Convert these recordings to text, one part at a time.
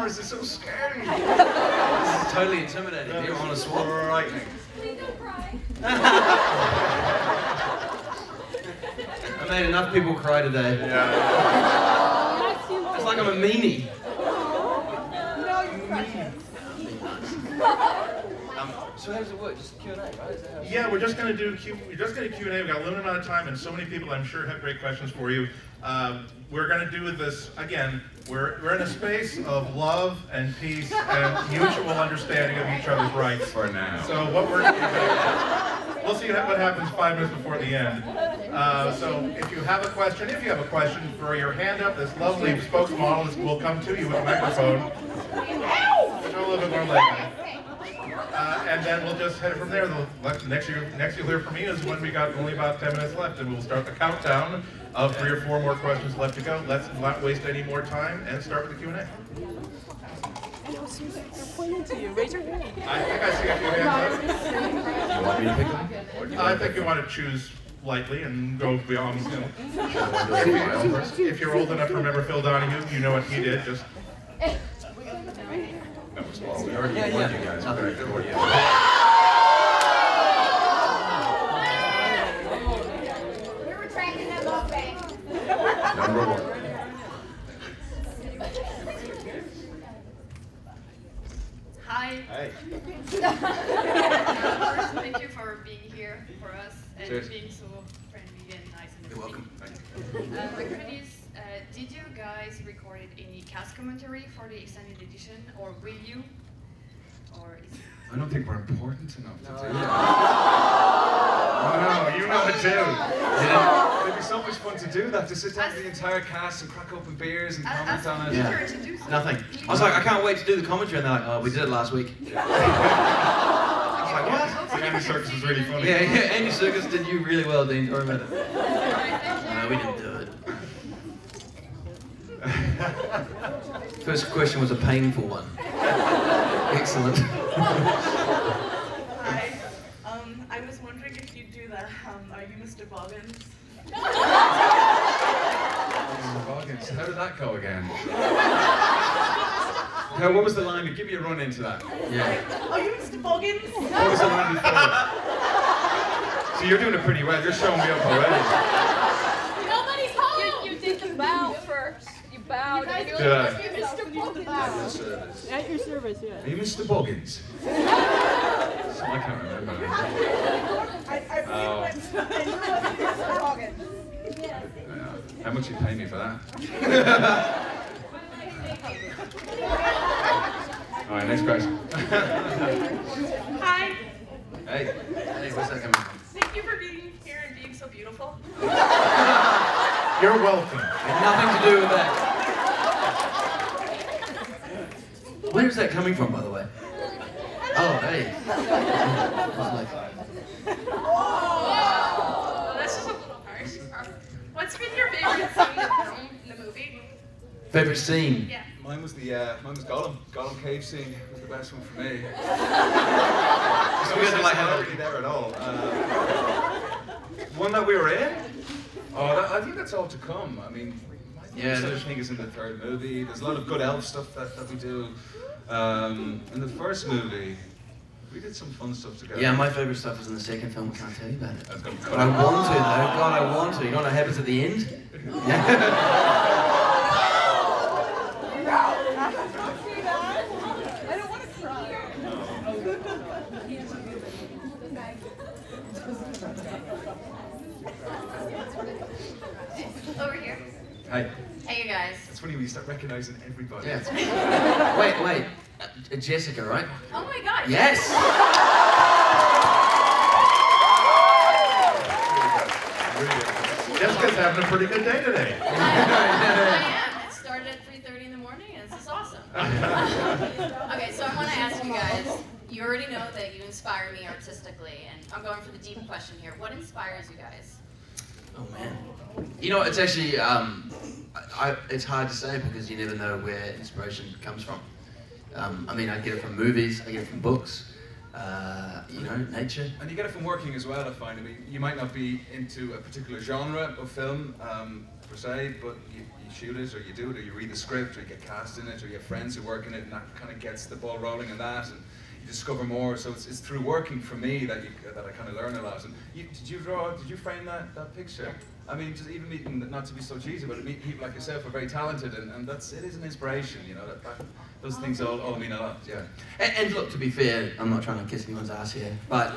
cameras, it's so scary. It's totally intimidating. You're on a swap. Frightening. Please don't cry. I made enough people cry today. Yeah. It's like I'm a meanie. So how does it work? Just Q&A, right? Is that how Yeah, we're just going to do Q&A. We've got a limited amount of time, and so many people I'm sure have great questions for you. We're going to do this again. We're in a space of love and peace and mutual understanding of each other's rights For now. So what we're we'll see what happens 5 minutes before the end. So if you have a question, throw your hand up. This lovely spokesmodel will come to you with a microphone. Show a little bit more later. And then we'll just head from there. Next you'll hear from me is when we got only about 10 minutes left, and we'll start the countdown of 3 or 4 more questions left to go. Let's not waste any more time and start with the Q&A. They're pointing to you. Raise your hand. I think I see a few hands up. You want me to pick them? I think you want to choose lightly and go beyond. If you're old enough to remember Phil Donahue, you know what he did. Just. Well, we already warned you guys. We're going to do it. We're retracting that love bank. Number 1. Hi. Hey. First, thank you for being here for us and Cheers. being so friendly and nice and You're welcome. My question is, did you guys record any cast commentary for the extended edition, or will you? Or is I don't think we're important enough to do that. Oh no, you know it too. Yeah. It'd be so much fun to do that, to sit down with the entire cast and crack open beers and comment on it. Yeah. to do something? Nothing. I was like, I can't wait to do the commentary, and they're like, oh, we did it last week. I was like, what? Andy Serkis was really funny. Yeah, Andy Serkis did you really well, Dean. Don't worry about it. Alright, thank you. No, we didn't do it. First question was a painful one. Excellent. Hi. I was wondering if you'd do the, are you Mr. Boggins? Boggins, how did that go again? What was the line? Give me a run into that. Yeah. Are you Mr. Boggins? What was the line before? So you're doing it pretty well. You're showing me up already. Nobody's home. You did the bow first. You bowed. You guys and Did I? Mr. Boggins. At your service, yeah. Are you Mr. Boggins? So I can't remember. I believe Mr. Boggins. How much you pay me for that? All right, next question. Hi. Hey, where's that coming from? Thank you for being here and being so beautiful. You're welcome. Had nothing to do with that. Where's that coming from, by the way? Oh, hey. Oh, that's just a little harsh. What's been your favorite scene in the movie? Favorite scene? Yeah. Mine was Gollum. Gollum cave scene was the best one for me. So we had to like have Not really there at all. One that we were in? Oh, I think that's all to come. I mean, Yeah, such there's- thing is in the 3rd movie. There's a lot of good elf stuff that we do. In the 1st movie, we did some fun stuff together. Yeah, my favorite stuff is in the 2nd film. I can't tell you about it. That's gonna But cut I it. want to, though. God, I want to. You know what happens at the end? Yeah. I don't want to cry. Over here. Hey, Hey, you guys. it's funny when you start recognizing everybody. Yeah. Wait. Jessica, right? Oh my God. Yes! Jessica's having a pretty good day today. I am. It started at 3:30 in the morning, and this is awesome. Okay, so I want to ask you guys. You already know that you inspire me artistically, and I'm going for the deep question here. What inspires you guys? Oh man. You know, it's actually, it's hard to say because you never know where inspiration comes from. I mean, I get it from movies, I get it from books, you know, nature. And you get it from working as well, I find. I mean, you might not be into a particular genre of film, per se, but you shoot it, or you do it, or you read the script, or you get cast in it, or you have friends who work in it, and that kind of gets the ball rolling in that, and you discover more. So it's through working for me that I kind of learn a lot. And did you frame that picture? I mean, just even meeting, not to be so cheesy, but meet people like yourself who are very talented, and it is an inspiration, you know, those things all mean a lot, yeah. And look, to be fair, I'm not trying to kiss anyone's ass here, but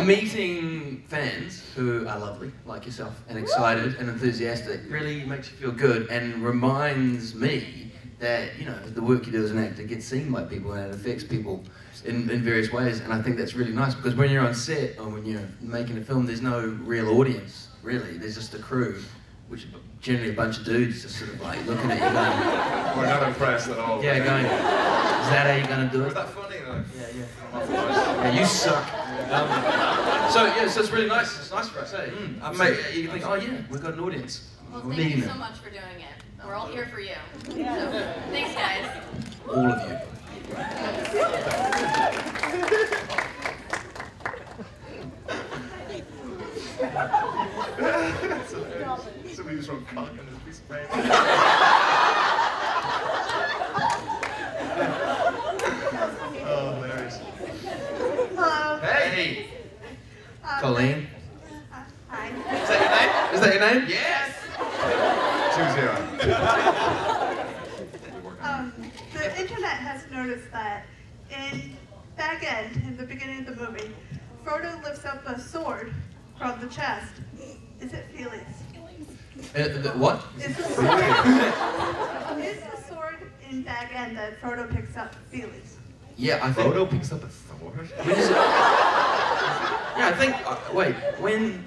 meeting fans who are lovely, like yourself, and excited and enthusiastic really makes you feel good and reminds me that, you know, the work you do as an actor gets seen by people and it affects people in various ways. And I think that's really nice, because when you're on set or when you're making a film, there's no real audience, really. There's just a crew, which is generally a bunch of dudes just sort of like looking at you going... We're not impressed at all. Yeah, going, is that how you're going to do it? Was that funny? Like, Yeah, you suck. So it's really nice. It's nice for us, eh? Mate, you think, oh yeah, we've got an audience. Well, We're thank you meeting so them. much for doing it. We're all here for you. So, thanks, guys. All of you. Somebody just wrote cock on this piece of paper. Oh, hilarious. Hello. Hey! Colleen? Hi. Is that your name? Is that your name? Yes! 2-0. The internet has noticed that in Back End, in the beginning of the movie, Frodo lifts up a sword from the chest. Is it Felix? What? Is the sword in Back End that Frodo picks up Felix? Yeah, I think... Frodo picks up a sword? When is it? Yeah, I think... wait, when?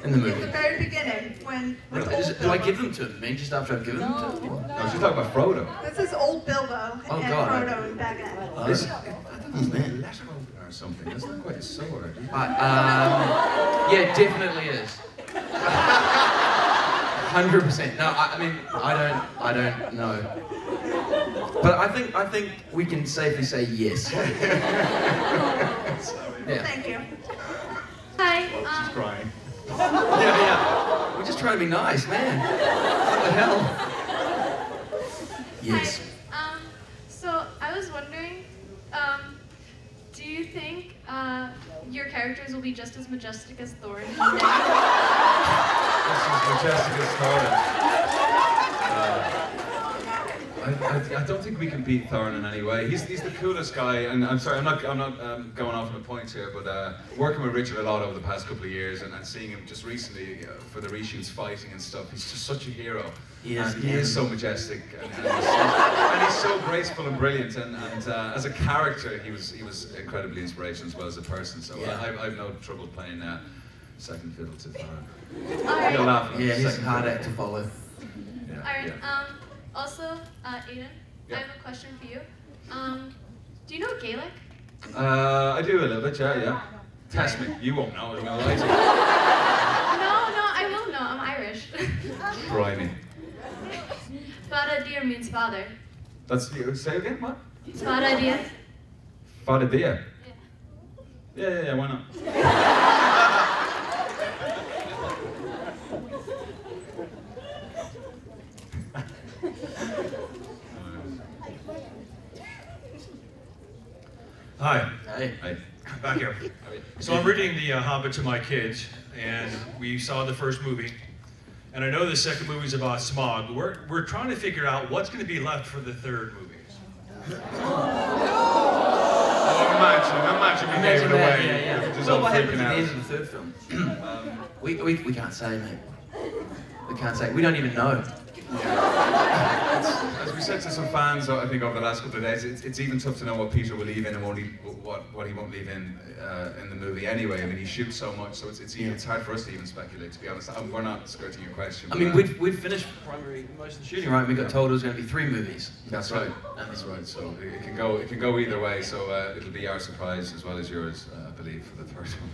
In the In movie? the very beginning, when Do old I Bilbo- give them to him just after I've given them to him? No, she's talking about Frodo. This is old Bilbo Oh, and God. Frodo in Back End. Oh, This, this- I thought it was a letter opener or something. That's not quite a sword. yeah, definitely is. 100%. No, I mean, I don't know. But I think we can safely say yes. Yeah. Thank you. Hi. She's crying. Yeah. We're just trying to be nice, man. What the hell? Yes. Hi. So I was wondering, do you think your characters will be just as majestic as Thorin? This is majestic as Thorin. I don't think we can beat Thorin in any way. He's the coolest guy, and I'm sorry, I'm not going off on a point here, but working with Richard a lot over the past couple of years, and seeing him just recently for the reshoots fighting and stuff, he's just such a hero. He is, And he is so majestic, and he's so graceful and brilliant, and as a character, he was incredibly inspirational as well as a person. So Yeah. I've no trouble playing second fiddle to Thorin. Alright. You're laughing. Yeah, he's a Second hard fiddle. act to follow. Yeah, Alright. yeah. Also, Aidan, Yeah. I have a question for you. Do you know Gaelic? I do a little bit, yeah. Test me. You won't know. I'm gonna lie to No, I will know. I'm Irish. you. Try me. Fada dear means father. That's you. Say again. What? Fada dear. Fada dear. Yeah. Yeah. Why not? Hi, Hey. Hey. back here. So I'm reading the Hobbit to my kids, and we saw the first movie. And I know the second movie's about Smog, but we're trying to figure out what's going to be left for the third movie. Imagine we gave it away. Yeah. Just So all what happens freaking at the out. end of the third film? We can't say, mate. We can't say. We don't even know. As we said to some fans, I think over the last couple of days, it's even tough to know what Peter will leave in and what he won't leave in the movie anyway. I mean, he shoots so much, so it's hard for us to even speculate, to be honest. We're not skirting your question. I mean, we'd finished most of the shooting, right? We got told it was going to be 3 movies. That's right. That's right. So it can go either way. So it'll be our surprise as well as yours, I believe, for the third one.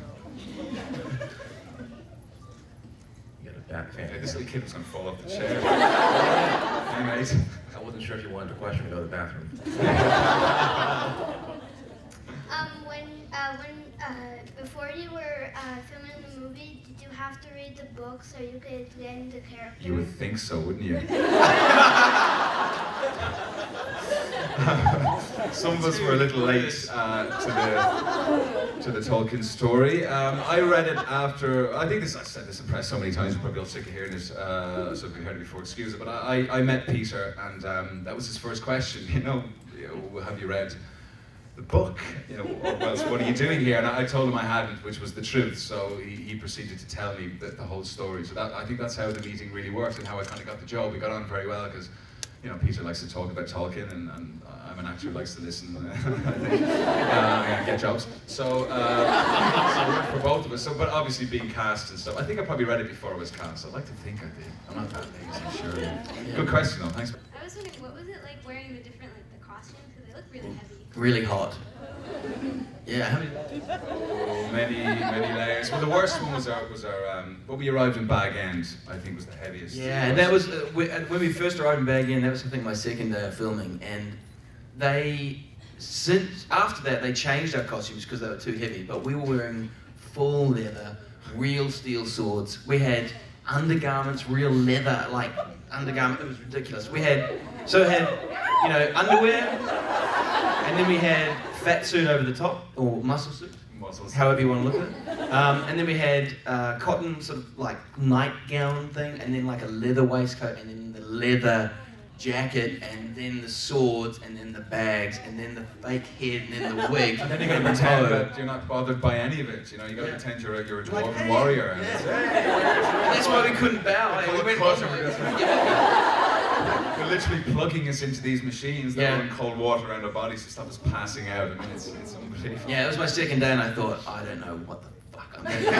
You got a back fan. Hey, this little kid was gonna fall off the chair. Hey, mate. I wasn't sure if you wanted to question me to go to the bathroom. When before you were filming the movie, did you have to read the book so you could get into character? You would think so, wouldn't you? Some of us were a little late to the Tolkien story. I read it after, I think I've said this in press so many times, you're probably all sick of hearing it, so if you heard it before, excuse it, but I met Peter, and that was his first question, have you read the book? Well, so what are you doing here? And I told him I hadn't, which was the truth, so he proceeded to tell me the whole story. So I think that's how the meeting really worked and how I kind of got the job. We got on very well because Peter likes to talk about Tolkien, and I'm an actor who likes to listen, I think, and get jobs. So it worked for both of us. But obviously being cast and stuff, I think I probably read it before it was cast. I'd like to think I did. I'm not that lazy, sure. Yeah. Good question, though. Thanks. I was wondering, what was it like wearing the different, the costumes? Because they look really heavy. Really hot. Yeah, how many? Oh, many layers. Well, the worst one was our when we arrived in Bag End, I think was the heaviest. Yeah, and that was, when we first arrived in Bag End, that was I think my second day of filming, and after that they changed our costumes because they were too heavy, but we were wearing full leather, real steel swords. We had undergarments, real leather, undergarment, it was ridiculous. We had underwear, and then we had fat suit over the top, or muscle suit, however you want to look at it. And then we had cotton sort of nightgown thing, and then a leather waistcoat, and then the leather jacket, and then the swords, and then the bags, and then the fake head, and then the wig. And then you got to pretend that you're not bothered by any of it. You got to pretend you're a dwarven warrior. And that's why we couldn't bow. They're literally plugging us into these machines that are in cold water around our bodies to stop us passing out. I mean, it's unbelievable. Yeah, it was my second day, and I thought, I don't know what the fuck I'm doing.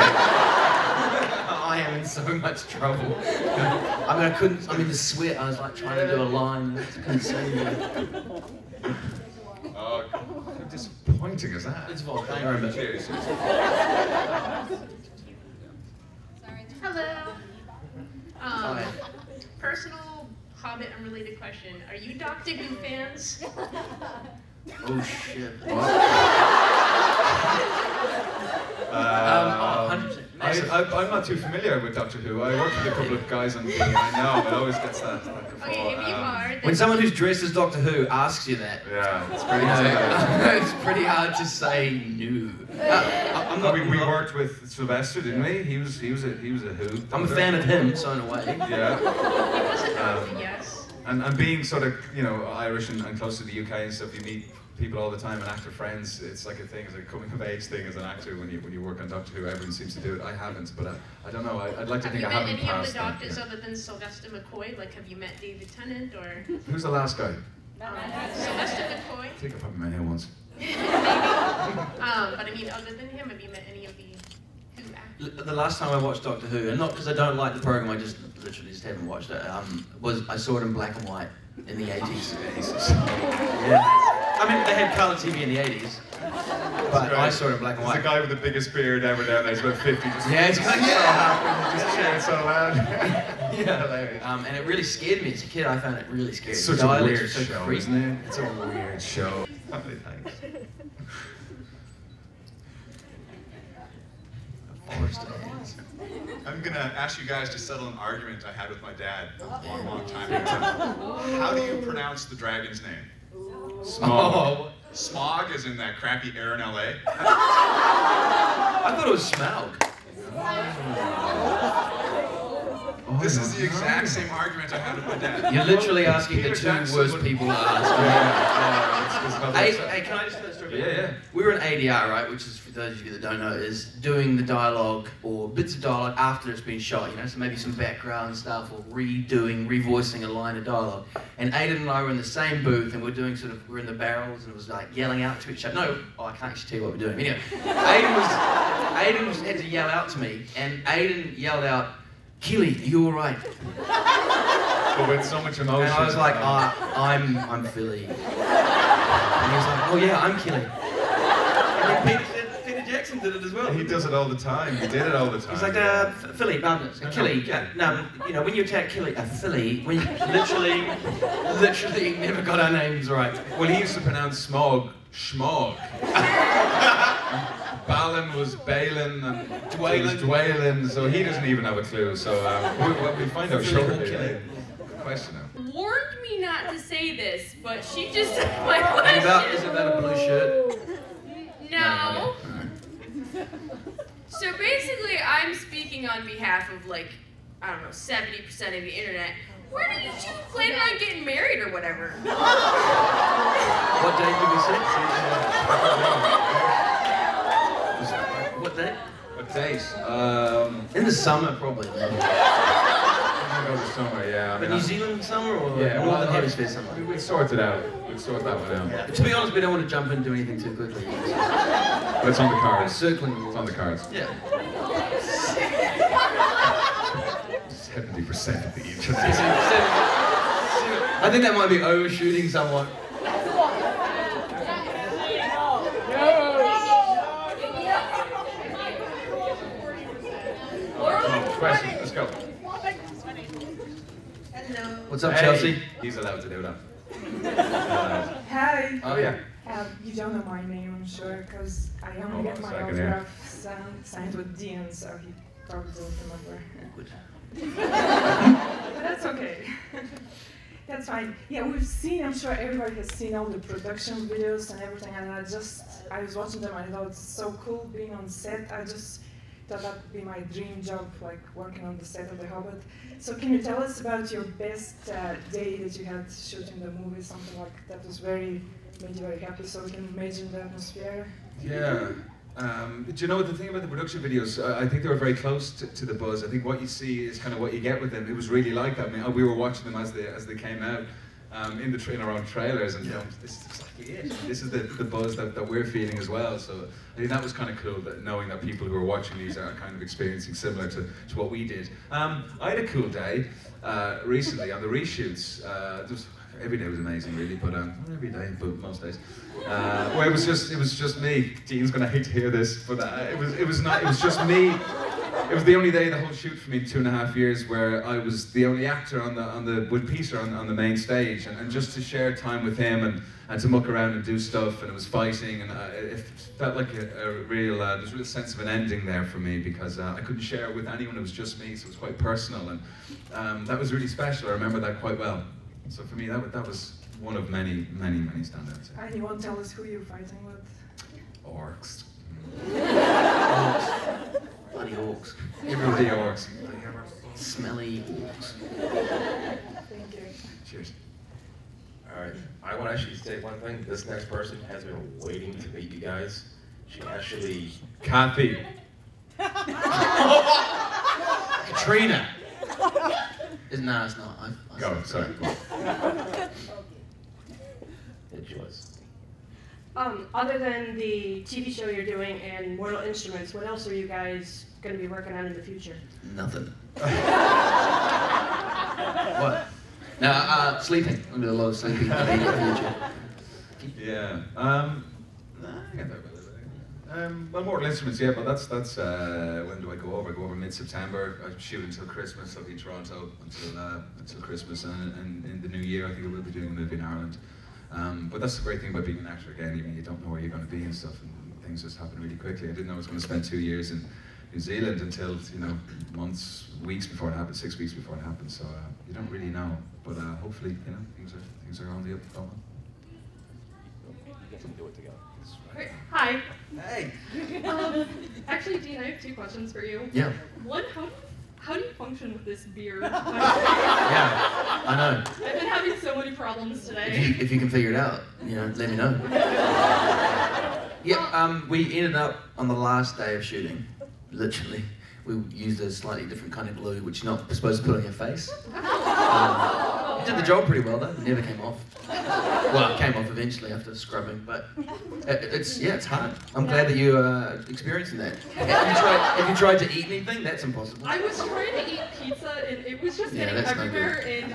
I am in so much trouble. The sweat, I was trying to do a line, I couldn't say anything. Oh, how disappointing is that? It's volcano. Cheers. Hello. Hi. Personal Hobbit unrelated question. Are you Doctor Who fans? Oh shit. What? 100%. I'm not too familiar with Doctor Who. I worked with a couple of guys on TV, and I know it always gets that guffaw. Okay, if you are, when someone who's dressed as Doctor Who asks you that, yeah, it's pretty it's pretty hard to say no. We worked with Sylvester, didn't we? He was a Who. I'm a fan of him, so in a way. Yeah. He wasn't yes. And being sort of Irish and close to the UK and stuff, you meet people all the time and actor friends. It's like a thing, it's a coming of age thing as an actor when you work on Doctor Who. Everyone seems to do it. I haven't, but I don't know. I'd like to think I haven't passed. Have you met any of the doctors other than Sylvester McCoy? Have you met David Tennant or? Who's the last guy? Sylvester McCoy. I think I probably met him once. Maybe. But I mean, other than him, have you met any of the Who actors? The last time I watched Doctor Who, and not because I don't like the program, I literally just haven't watched it. I saw it in black and white in the 80s. Yeah. I mean, they had colour TV in the 80s, but I saw it in black and white. There's a guy with the biggest beard ever down there. He's about 50. Just it's kind of so happy, just cheering so loud. Yeah. And it really scared me as a kid. I found it really scary. It's such a weird show, isn't it? It's a weird show. Thanks. I'm gonna ask you guys to settle an argument I had with my dad a long time ago. How do you pronounce the dragon's name? Smog. Smog is in that crappy air in LA? I thought it was Smaug. This is the exact same argument I had with my dad. You're literally asking the two worst people to ask. Hey, can I just tell a story? Yeah. We were in ADR, right, which is, for those of you that don't know, is doing the dialogue or bits of dialogue after it's been shot, so maybe some background stuff or revoicing a line of dialogue. And Aidan and I were in the same booth and we're doing we're in the barrels and it was yelling out to each other. No, I can't actually tell you what we're doing. Anyway, Aidan had to yell out to me, and Aidan yelled out, "Killy, are you all right?" But with so much emotion. And I was like, I'm Philly. And he was like, "Oh yeah, I'm Killy." And then Peter Jackson did it as well. He does it all the time. He did it all the time. He's like, Philly, Killy. No, when you attack Killy, Philly, we literally never got our names right. Well, he used to pronounce smog, schmog. Ballard Balin was Balin, and Dwayne was Dwayne, so he doesn't even have a clue. So we find out shortly. Good question now. Warned me not to say this, but she just took my question. Is it about a blue shirt? No. So basically, I'm speaking on behalf of like, I don't know, 70% of the internet. When are you two planning on getting married or whatever? What day did we say? What day? What date? In the summer, probably. Go to summer, yeah. I mean, New Zealand summer or yeah, Northern Hemisphere summer? We'll sort it out. We'll sort that one out. Yeah. To be honest, we don't want to jump into anything too quickly. But it's on the cards. Circling. It's on the cards. Yeah. 70% of the internet. I think that might be overshooting somewhat. Question. Let's go. Hello. What's up, Chelsea? He's allowed to do that. Hi. Oh yeah. You don't know my name, I'm sure, because I only get my autograph signed with Dean, so he probably don't remember. But that's okay. That's fine. Yeah, we've seen, I'm sure everybody has seen all the production videos and everything, and I was watching them and I thought it's so cool being on set. I just thought that would be my dream job, like working on the set of The Hobbit. So can you tell us about your best day that you had shooting the movie, something like that was made you very happy, so we can imagine the atmosphere? Yeah. Do you know what the thing about the production videos? I think they were very close to the buzz. I think what you see is kind of what you get with them. It was really like that. I mean, we were watching them as they came out in our own trailers, and this is exactly it. This is the buzz that we're feeling as well. So I think that was kind of cool, that knowing that people who are watching these are kind of experiencing similar to what we did. I had a cool day recently on the reshoots. Every day was amazing, really, but not every day, but most days. Where it was just me. Dean's gonna hate to hear this, but it was just me. It was the only day the whole shoot for me, 2.5 years, where I was the only actor with Peter on the main stage, and just to share time with him and to muck around and do stuff, and it was fighting, and it felt like there's a real sense of an ending there for me, because I couldn't share it with anyone. It was just me, so it was quite personal, and that was really special. I remember that quite well. So for me, that was one of many standouts. And you won't tell us who you're fighting with? Orcs. Bloody orcs. Everybody orcs. Smelly orcs. Thank you. Cheers. All right. I want to actually say one thing. This next person has been waiting to meet you guys. She actually... Kathy. Katrina. No, it's not. Go, sorry. It's yours. Other than the TV show you're doing and Mortal Instruments, what else are you guys going to be working on in the future? Nothing. What? No, sleeping. I'm doing a lot of sleeping in the future. Yeah. I get that. Well, Mortal Instruments, yeah, but that's when do I go over? I go over mid-September. I shoot until Christmas. I'll be in Toronto until Christmas, and in the new year I think I will be doing a movie in Ireland. But that's the great thing about being an actor again. You don't know where you're going to be and stuff, and things just happen really quickly. I didn't know I was going to spend 2 years in New Zealand until weeks before it happened, 6 weeks before it happened. So you don't really know, but hopefully things are on the up and coming. You get to do it together. Hi. Hey. Actually, Dean, I have 2 questions for you. Yeah. One, how do you function with this beard? Yeah, I know. I've been having so many problems today. If you can figure it out, let me know. Yeah, we ended up on the last day of shooting, literally. We used a slightly different kind of glue, which you're not supposed to put on your face. It did the job pretty well though, it never came off. Well, it came off eventually after scrubbing, but it's hard. I'm glad that you're experiencing that. Have you tried to eat anything? That's impossible. I was trying to eat pizza and it was just getting everywhere, and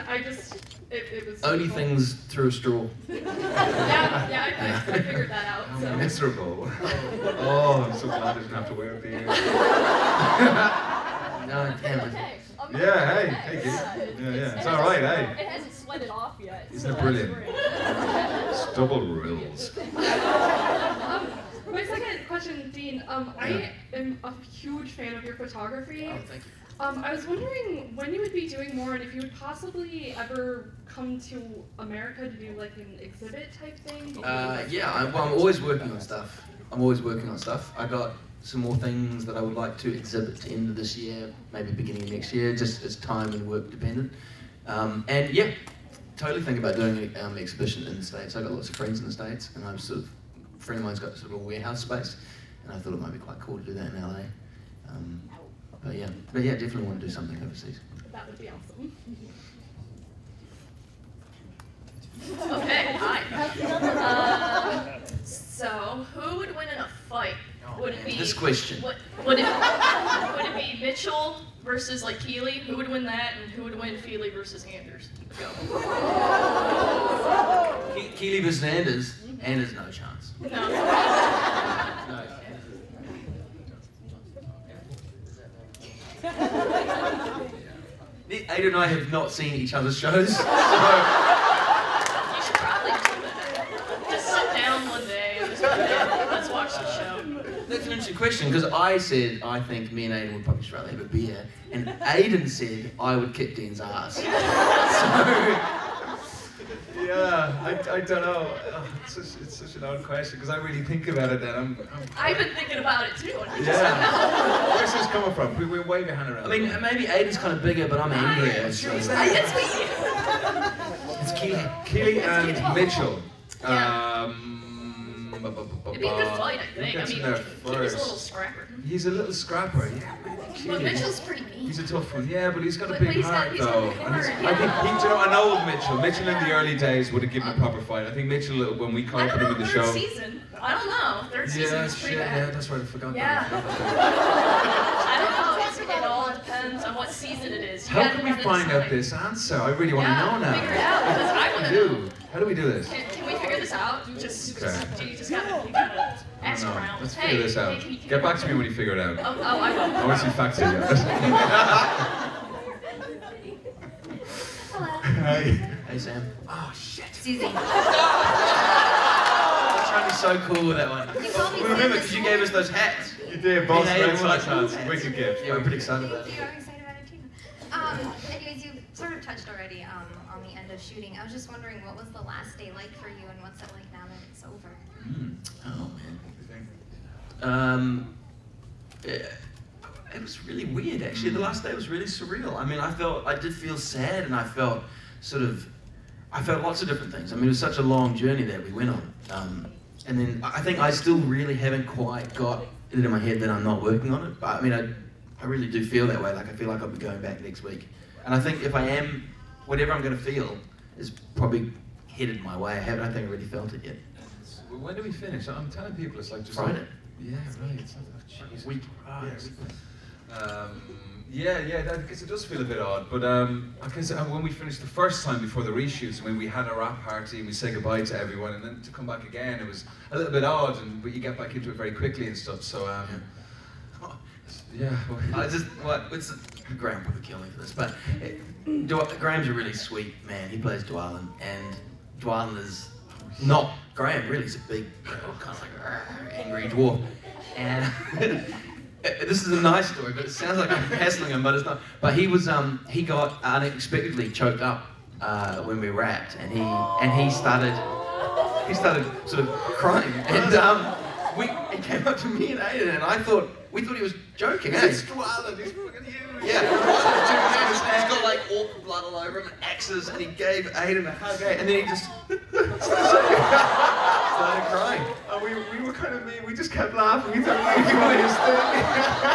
it was... Only things through a straw. Yeah, I figured that out. How So. miserable. Oh, I'm so glad I didn't have to wear a beard. No, damn it. Okay. Yeah, hey, take it. Yeah, it's all right, hey. It hasn't sweated off yet. Isn't it brilliant? It's double rules. My second question question, Dean. I am a huge fan of your photography. Oh, thank you. I was wondering when you would be doing more, and if you would possibly ever come to America to do like an exhibit type thing. Yeah, well, I'm always working on stuff. I got some more things that I would like to exhibit at the end of this year, maybe beginning of next year, just as time and work dependent. And yeah, totally think about doing an exhibition in the States. I've got lots of friends in the States, and I'm sort of, a friend of mine's got sort of a warehouse space, and I thought it might be quite cool to do that in LA. But yeah, definitely want to do something overseas. That would be awesome. Okay, hi. So, who would win in a fight? Would it be This question. Would it be Mitchell versus like Keeley? Who would win that, and who would win Feely versus Anders? Go. Keeley versus Anders. Anders, no chance. No. No. Aidan and I have not seen each other's shows, so... You should probably do that. Just sit down one day and just be like, let's watch the show. That's an interesting question, because I said I think me and Aidan would probably just rather have a beer, and Aidan said I would kick Dean's ass. So... Yeah, I don't know. It's such an odd question, because I really think about it then. I've been thinking about it too. Yeah. Where's this coming from? We're way behind around. I mean, maybe Aidan's kind of bigger, but I'm angrier. So. It's me. It's Keeley. Keeley and Mitchell. It'd be a good fight, I think. I mean, he's a little scrapper. He's a little scrapper, yeah. But Mitchell's pretty mean. He's a tough one, yeah, but he's got a But big he's heart, got though. a big heart, I yeah. think I know of Mitchell. Mitchell in the early days would have given a proper fight. I think Mitchell, when we caught up with him in the show. Third season. I don't know. Third season was pretty bad. Yeah, that's right. I forgot Yeah. that. I don't know. It all depends on what season it is. How can we find out this answer? I really want to know now. Figure it out, because I want to know. How do we do this? Can we figure this out? You just gotta ask around. Let's Hey, figure this out. can you Get back to me when you figure it out. Oh, I will. I want to see facts in it. Hi. Hey, Sam. Oh, shit. Susie. I was trying to be so cool with that one. We remember because you gave us those hats. You did, boss. Yeah, Red Sox we're like, hats. Wicked gift. Yeah, we're pretty excited about it. You are excited about it too. Anyways, you sort of touched already on the end of shooting. I was just wondering, what was the last day like for you, and what's it like now that it's over? Oh man. It was really weird actually. The last day was really surreal. I mean, I did feel sad, and I felt lots of different things. I mean, it was such a long journey that we went on. And then I think I still really haven't quite got it in my head that I'm not working on it. But I mean, I really do feel that way. Like I feel like I'll be going back next week. And I think if I am, whatever I'm going to feel is probably headed my way. I don't think I really felt it yet. When do we finish? I'm telling people it's like just Friday. Yeah, right. It's like, Jesus Week. Christ. Yeah, I guess it does feel a bit odd, but I guess when we finished the first time before the reshoots, when we had a wrap party and we said goodbye to everyone, and then to come back again, it was a little bit odd, but you get back into it very quickly and stuff. So yeah. Graham probably kill me for this, but Graham's a really sweet man. He plays Dwalin, and Dwalin is not Graham. Really, he's a big, kind of like angry dwarf, and. This is a nice story, but it sounds like I'm hassling him, but it's not. But he got unexpectedly choked up when we wrapped, and he started sort of crying, and he came up to me and Aidan, and we thought he was joking. It's Dwalin, he's fucking huge. Yeah, he's got like orc blood all over him and axes, and he gave Aidan a hug, and then he just started crying. And we were kind of mean, we just kept laughing, we thought we were doing his thing.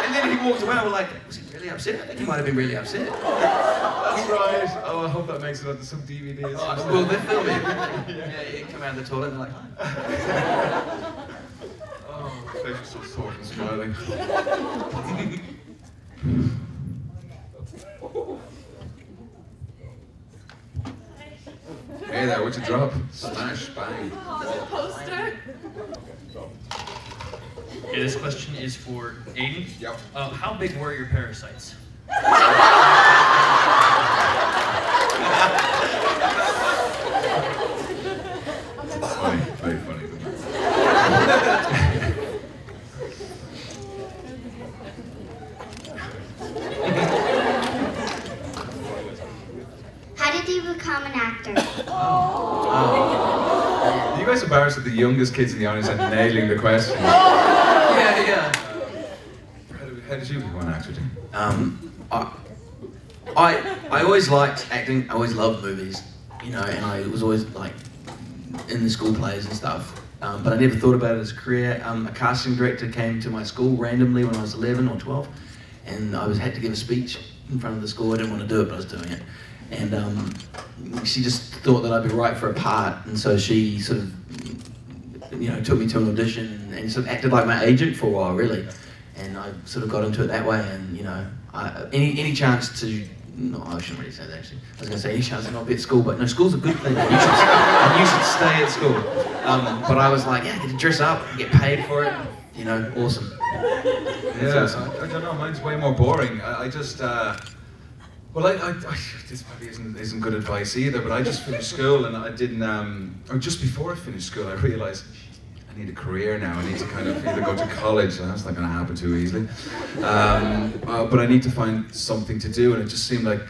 And then he walked away, and we're like, was he really upset? I think he might have been really upset. That's right. Oh, I hope that makes it onto some DVDs. Well, they're filming. Yeah, you come out of the toilet and they're like, oh, my face is so sore and smiling. Hey there, what'd you drop? Smash, bang. Poster. Okay, this question is for Aidan. Yep. How big were your parasites? Funny, very funny. How did you become an actor? Are you guys embarrassed that the youngest kids in the audience are nailing the question? Yeah. How did you become an actor, Dean? I always liked acting. I always loved movies, you know, and I was always like in the school plays and stuff. But I never thought about it as a career. A casting director came to my school randomly when I was 11 or 12, and I had to give a speech in front of the school. I didn't want to do it, but I was doing it. And she just thought that I'd be right for a part, and so she sort of, you know, took me to an audition and sort of acted like my agent for a while, really. And I sort of got into it that way, and you know, any chance to, no, I shouldn't really say that actually. I was going to say any chance to not be at school, but no, school's a good thing. You should stay at school. But I was like, yeah, I get to dress up, get paid for it, you know, awesome. Yeah, I don't know, mine's way more boring. I just, well, this probably isn't good advice either, but I just finished school and I didn't, or just before I finished school, I realised I need a career now. I need to kind of either go to college, that's not going to happen too easily, but I need to find something to do, and it just seemed like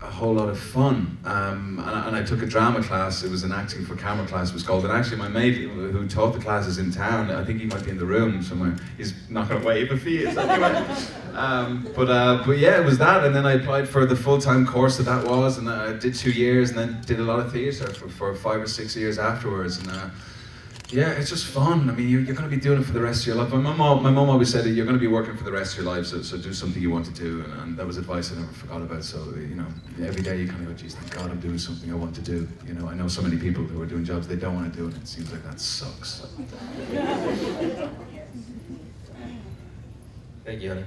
a whole lot of fun. And I took a drama class. It was an acting for camera class, it was called, and actually my mate who taught the classes in town, I think he might be in the room somewhere, he's not going to wave if he is anyway. But yeah, it was that, and then I applied for the full-time course that was, and I did 2 years, and then did a lot of theatre for 5 or 6 years afterwards, and yeah, it's just fun. I mean, you're going to be doing it for the rest of your life. My mum always said that you're going to be working for the rest of your life, so do something you want to do, and that was advice I never forgot about. So, you know, every day you kind of go, geez, thank God I'm doing something I want to do. You know, I know so many people who are doing jobs they don't want to do, and it seems like that sucks. Thank you, honey.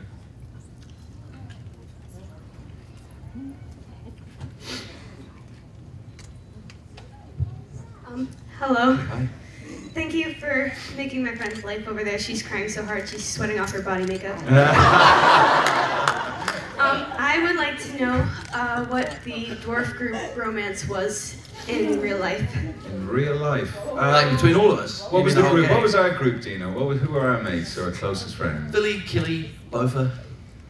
Hello. Hi. Thank you for making my friend's life over there. She's crying so hard she's sweating off her body makeup. I would like to know what the dwarf group romance was in real life. In real life? Like between all of us? What was the group? Okay. What was our group, Dino? Who were our mates or our closest friends? Billy, Killy, Bofa.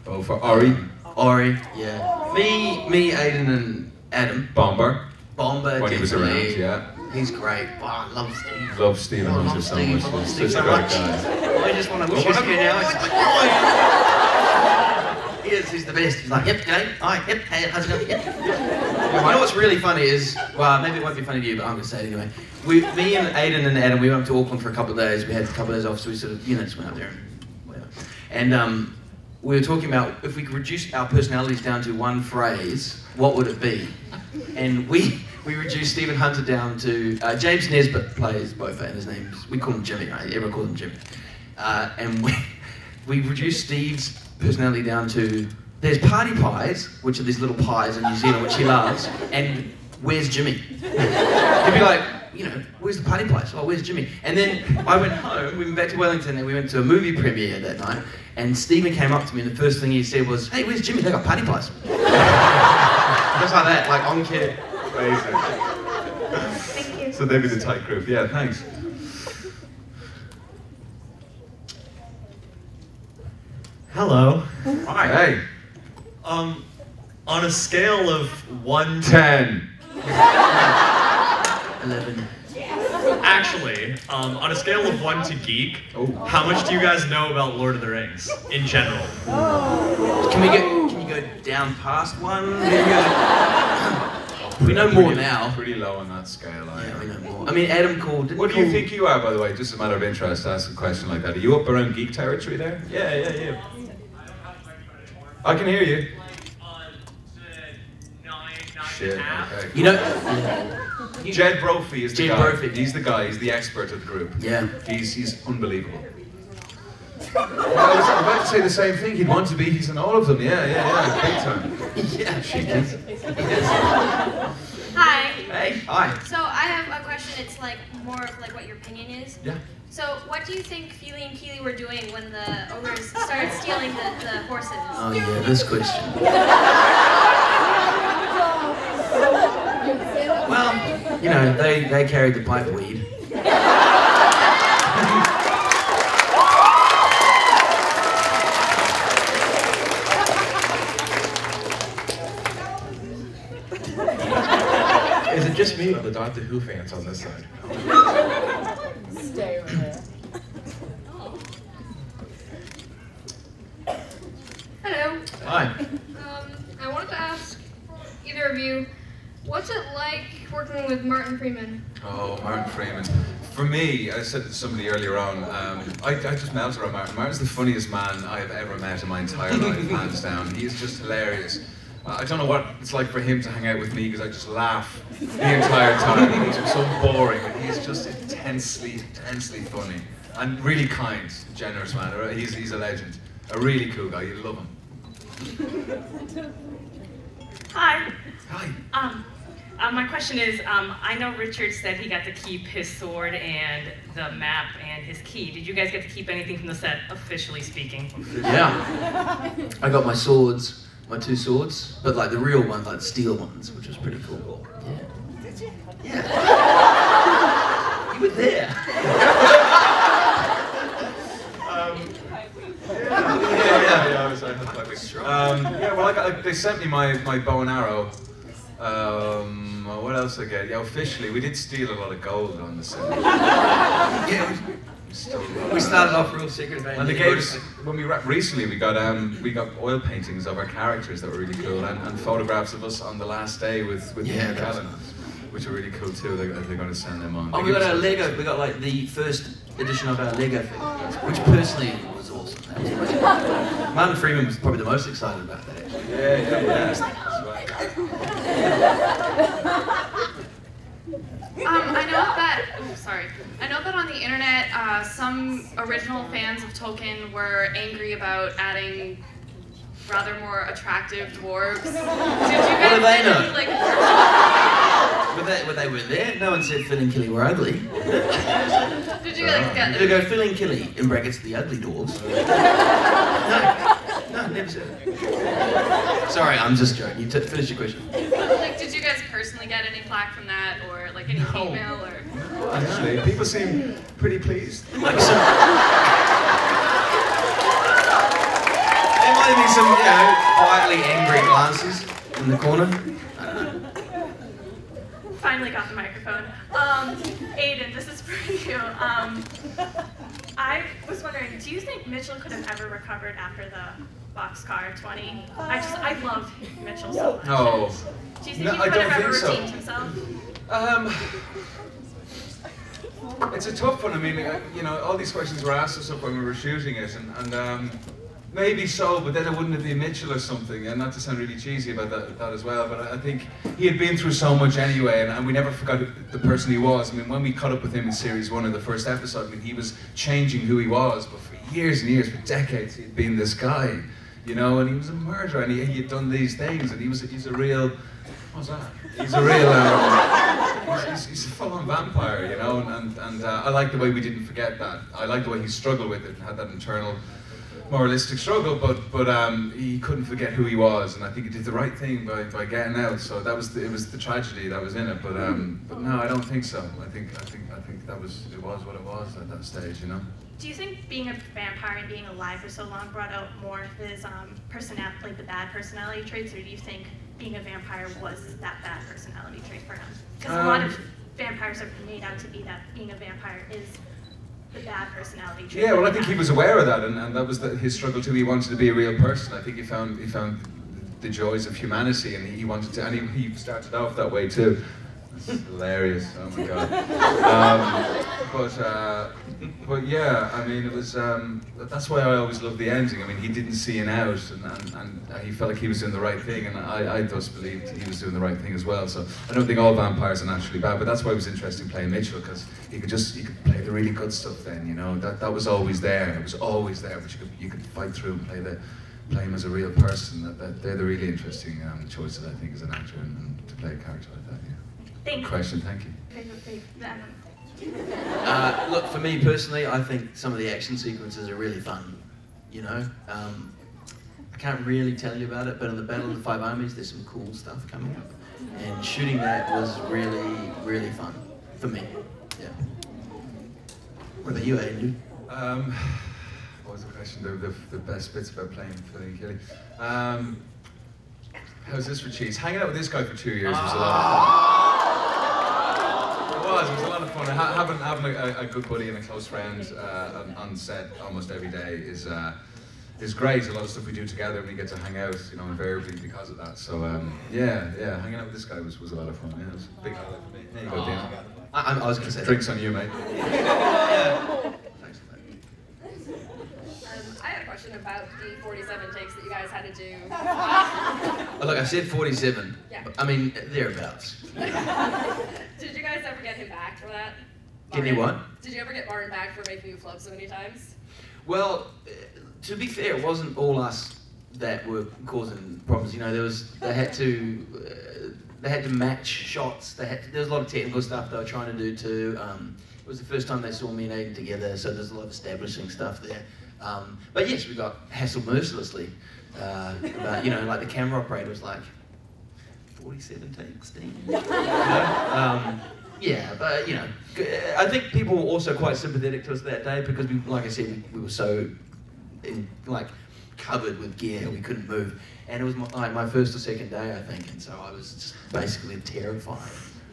Bofa. Ori? Ori, yeah. Me, Aidan and Adam. Bomber. When he was around, yeah. He's great. Oh, I love Steve. Love Stephen Hunter so much. He's such a great guy. I just want to wish him now. It's like, oh, he's the best. He's like, yep, g'day. Hi, yep, hey, how's it going? Yep. You know what's really funny is, well, maybe it won't be funny to you, but I'm going to say it anyway. Me and Aidan and Adam, we went up to Auckland for a couple of days. We had a couple of days off, so we sort of, you know, just went up there and whatever. And we were talking about if we could reduce our personalities down to one phrase, what would it be? And we reduced Stephen Hunter down to, James Nesbitt plays Bofa, and his name's, we call him Jimmy, right? Everyone calls him Jimmy. And we reduced Steve's personality down to, there's party pies, which are these little pies in New Zealand, which he loves, and where's Jimmy? He'd be like, you know, where's the party pies? Oh, where's Jimmy? And then I went home, we went back to Wellington, and we went to a movie premiere that night, and Stephen came up to me, and the first thing he said was, hey, where's Jimmy? They got party pies. Just like that, like on kid. Amazing. Thank you. So they'd be the tight group. Yeah, thanks. Hello. Hi. Hey. On a scale of 1 to 10. 11. Actually, on a scale of 1 to geek, how much do you guys know about Lord of the Rings in general? Can you go down past 1? We know more now. Pretty low on that scale. Yeah, we know more. I mean, Adam called. What do you think you are, by the way? Just a matter of interest to ask a question like that. Are you up around geek territory there? Yeah. I can hear you. Shit, okay. You know, Jed Brophy is the Jed guy. Brophy. He's the guy. He's the expert of the group. Yeah. He's unbelievable. I was about to say the same thing. He'd want to be. He's in all of them. Yeah. Big time. Yeah, she is. Hi. Hey. Hi. So I have a question. It's like more of like what your opinion is. Yeah. So what do you think Feely and Keely were doing when the ogres started stealing the horses? Oh yeah, this question. Well, you know, they carried the pipe weed. me or the Doctor Who fans on this side? Stay over there. Hello. Hi. I wanted to ask either of you, what's it like working with Martin Freeman? Oh, Martin Freeman. For me, I said to somebody earlier on, I just melted around Martin. Martin's the funniest man I have ever met in my entire life, hands down. He is just hilarious. I don't know what it's like for him to hang out with me because I just laugh the entire time. He's so boring, but he's just intensely funny. And really kind, generous man. He's a legend. A really cool guy, you love him. Hi. Hi. My question is, I know Richard said he got to keep his sword and the map and his key. Did you guys get to keep anything from the set, officially speaking? Yeah. I got my swords, my 2 swords, but like the real ones, like the steel ones, which was pretty cool. Yeah. Did you? Yeah. You were there. Yeah, well, they sent me my bow and arrow. What else did I get? Yeah, officially, we did steal a lot of gold on the set. Yeah, we started off real secret. And they gave us, when we recently, we got oil paintings of our characters that were really cool, and photographs of us on the last day with Ian Kellen, which are really cool too. They're going to send them on. Oh, we got our Lego. We got like the first edition of our Lego figure, which personally was awesome. Martin Freeman was probably the most excited about that. Actually. Yeah. I know that on the internet, some original fans of Tolkien were angry about adding rather more attractive dwarves. Did you guys What do they know? like? But they were there. No one said Phil and Killy were ugly. Did you guys get? They go Phil and Killy in brackets the ugly dwarves. No, never said it. Sorry, I'm just joking. You finish your question. Like, did you guys personally get any flack from that, or like any female, or? Actually, people seem pretty pleased. Like some, there might be some, quietly angry glances in the corner. Finally got the microphone. Aidan, this is for you. I was wondering, do you think Mitchell could have ever recovered after the Boxcar 20? I love Mitchell so much. No. Do you think he could have ever redeemed himself? It's a tough one. I mean, all these questions were asked us up when we were shooting it, and maybe so, but then it wouldn't have been Mitchell or something. And not to sound really cheesy about that as well, but I think he had been through so much anyway, and we never forgot the person he was. I mean, when we caught up with him in series 1 in the first episode, I mean, he was changing who he was, but for years and years, for decades, he had been this guy, and he was a murderer, and he had done these things, and he's a real. What's that? He's a real, he's a full-on vampire, and I like the way we didn't forget that. I like the way he struggled with it and had that internal moralistic struggle, but he couldn't forget who he was, and I think he did the right thing by getting out. So it was the tragedy that was in it, but no, I don't think so. I think it was what it was at that stage, Do you think being a vampire and being alive for so long brought out more of his personality, like the bad personality traits, or do you think being a vampire was that bad personality trait for him? Because a lot of vampires are made out to be that being a vampire is the bad personality trait. Yeah, well, I think he was aware of that, and that was his struggle too. He wanted to be a real person. I think he found the joys of humanity, and he wanted to, and he started off that way too. That's hilarious. Oh my god. But yeah, I mean, it was. That's why I always loved the ending. I mean, he didn't see an out, and he felt like he was doing the right thing, and I just believed he was doing the right thing as well. So I don't think all vampires are naturally bad, but that's why it was interesting playing Mitchell, because he could play the really good stuff. Then that was always there. It was always there, but you could fight through and play him as a real person. They're the really interesting choices, I think, as an actor, and to play a character like that. Yeah. Thank you. Question. Thank you. Look, for me personally, I think some of the action sequences are really fun. I can't really tell you about it, but in the Battle of the Five Armies, there's some cool stuff coming up, and shooting that was really, really fun for me. Yeah. What about you, Aidan? What was the question? The best bits about playing Phil and Killy. How's this for cheese? Hanging out with this guy for 2 years was a lot of fun. was a lot of fun. Having a good buddy and a close friend on set almost every day is great. A lot of stuff we do together, and we get to hang out, you know, invariably because of that. So yeah, hanging out with this guy was a lot of fun. Yeah, it was a big highlight for me. There you go, Dan. I was going to say drinks on you, mate. Yeah. I had a question about the 47 takes that you guys had to do. Oh, look, I said 47. Yeah. I mean, thereabouts. Did you guys ever get him back for that? Get me what? Did you ever get Martin back for making you flub so many times? Well, to be fair, it wasn't all us that were causing problems. You know, they had to match shots. There was a lot of technical stuff they were trying to do too. It was the first time they saw me and Aidan together, so there's a lot of establishing stuff there. But yes, we got hassled mercilessly. But, you know, like the camera operator was like, 47 takes, Dean. Yeah, but you know, I think people were also quite sympathetic to us that day because we, like I said, we were so covered with gear, we couldn't move. And it was my first or second day, I think, and so I was just basically terrified.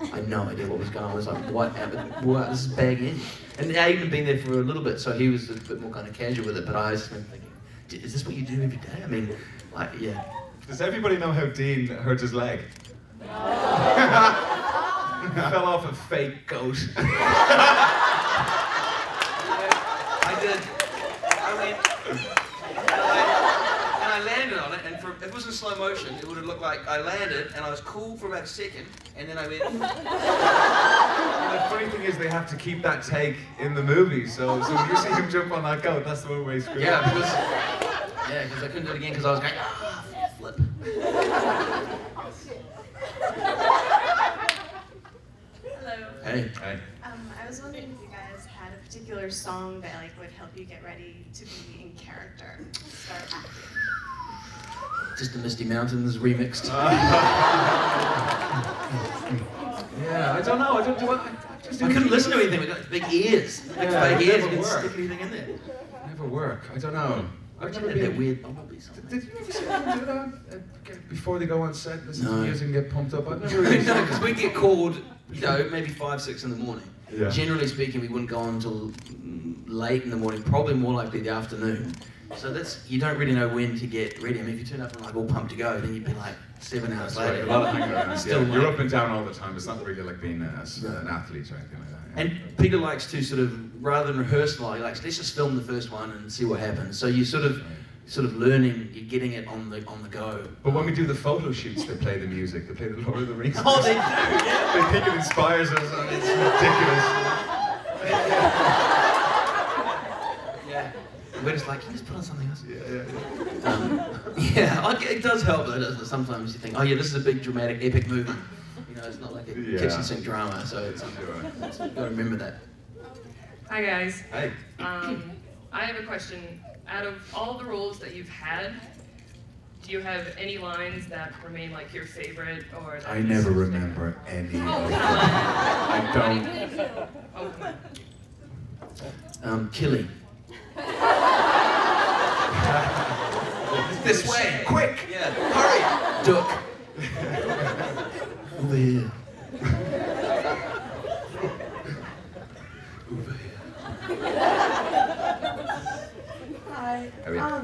I had no idea what was going on. I was like, what happened? What? This is bag in. And Aidan had been there for a little bit, so he was a bit more kind of casual with it, but I was just thinking, is this what you do every day? I mean, like, yeah. Does everybody know how Dean hurt his leg? Fell off a fake goat. I did. I went, and I landed on it, and if it was in slow motion, it would have looked like I landed, and I was cool for about a second, and then I went. The funny thing is, they have to keep that take in the movie, so when you see him jump on that goat, that's the one way he's screwed. Yeah, because I couldn't do it again because I was going, flip. Hello. Hey. Hey. I was wondering if you guys had a particular song that would help you get ready to be in character. Start acting. Just the Misty Mountains remixed. Yeah, I don't know. I couldn't listen to anything. We got big ears. Big fake ears. You Never can work. stick anything in there. Never work. I don't know. I've never That been. weird bumblebee song. Did you ever see them do that before they go on set? Listen to No. music and get pumped up. I've never really. No, because we get called, you know, maybe 5, 6 in the morning. Yeah. Generally speaking, we wouldn't go on until late in the morning, probably more likely the afternoon. So you don't really know when to get ready. I mean, if you turn up and like all pumped to go, then you'd be like 7 hours That's later. right. A lot of hanging around. Still Yeah. You're like- up and down all the time. It's not really like being an athlete or anything like that. Yeah. And Peter likes to sort of, rather than rehearse a lot, he likes, let's just film the first one and see what happens. So you sort of learning, you're getting it on the go. But when we do the photo shoots, they play the music. They play the Lord of the Rings. Oh, they do, yeah. They think it inspires us, and it's ridiculous. Yeah. We're just like, can you just put on something else? Yeah. Yeah, it does help though, doesn't it? Sometimes you think, oh yeah, this is a big dramatic, epic movie. You know, it's not like a kitchen sink drama, so you've got to remember that. Hi guys. Hey. I have a question. Out of all the roles that you've had, do you have any lines that remain like your favorite or? That I never remember any. Oh, of come them. on. I don't. Oh, come on. Killy. This way, quick! Yeah, hurry! Duck. Over here. Over here. Hi. Oh, yeah.